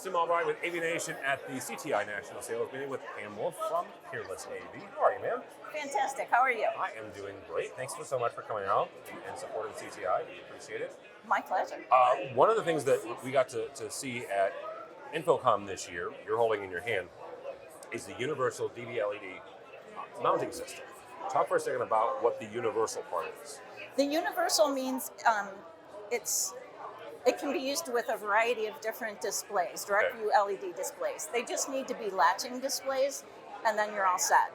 Tim Albright with AVNation at the CTI National Sales Meeting with Pam Wolf from Peerless-AV. How are you, ma'am? Fantastic. How are you? I am doing great. Thanks so much for coming out and supporting CTI. We appreciate it. My pleasure. One of the things that we got to see at InfoComm this year, you're holding in your hand, is the universal DV LED mounting system. Talk for a second about what the universal part is. The universal means it can be used with a variety of different displays, direct view LED displays. They just need to be latching displays, and then you're all set.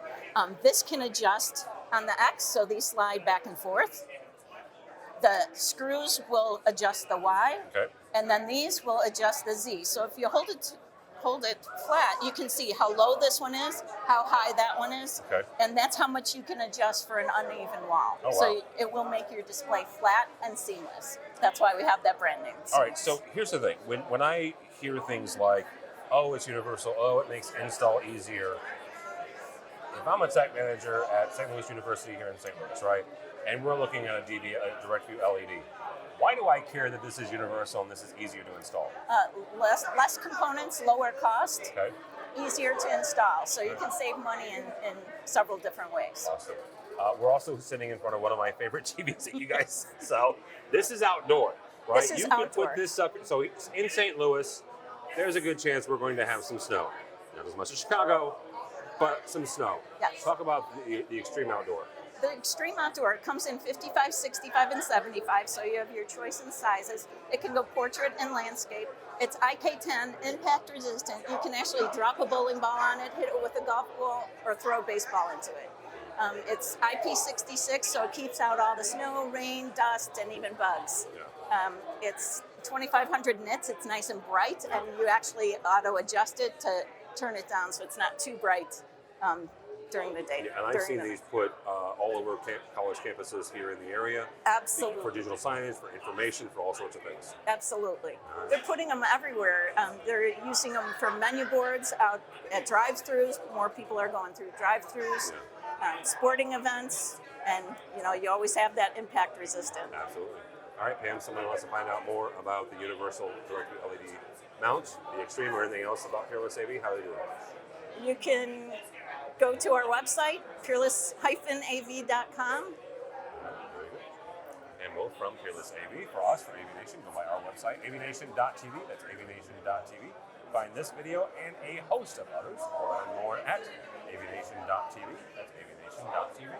This can adjust on the X, so these slide back and forth. The screws will adjust the Y, and then these will adjust the Z. So if you hold it flat, you can see how low this one is, how high that one is, and that's how much you can adjust for an uneven wall. Oh, wow. So it will make your display flat and seamless. That's why we have that brand name. All right, so here's the thing. When I hear things like, oh, it's universal, oh, it makes install easier. If I'm a tech manager at St. Louis University here in St. Louis, right, and we're looking at a direct view LED, why do I care that this is universal and this is easier to install? Less components, lower cost, easier to install. So you can save money in several different ways. Awesome. We're also sitting in front of one of my favorite TVs that you guys sell. This is outdoor, right? This is you outdoor. could put this up, so in St. Louis, there's a good chance we're going to have some snow. Not as much as Chicago, but some snow. Yes. Talk about the extreme outdoor. The extreme outdoor comes in 55, 65, and 75, so you have your choice in sizes. It can go portrait and landscape. It's IK10, impact resistant. You can actually drop a bowling ball on it, hit it with a golf ball, or throw a baseball into it. It's IP66, so it keeps out all the snow, rain, dust, and even bugs. It's 2,500 nits. It's nice and bright, and you actually auto-adjust it to turn it down so it's not too bright during the day. And I've seen these put all over college campuses here in the area. Absolutely. For digital signage, for information, for all sorts of things. Absolutely. They're putting them everywhere. They're using them for menu boards out at drive-thrus. More people are going through drive-thrus, sporting events, and you always have that impact resistant. Absolutely. All right, Pam, somebody wants to find out more about the universal direct view LED mount, the Extreme, or anything else about Peerless-AV, how do they do that? You can go to our website, peerless-av.com. And Wolf from Peerless-AV. For us, for AVNation, go by our website, avnation.tv. That's avnation.tv. Find this video and a host of others, or learn more at avnation.tv. That's avnation.tv.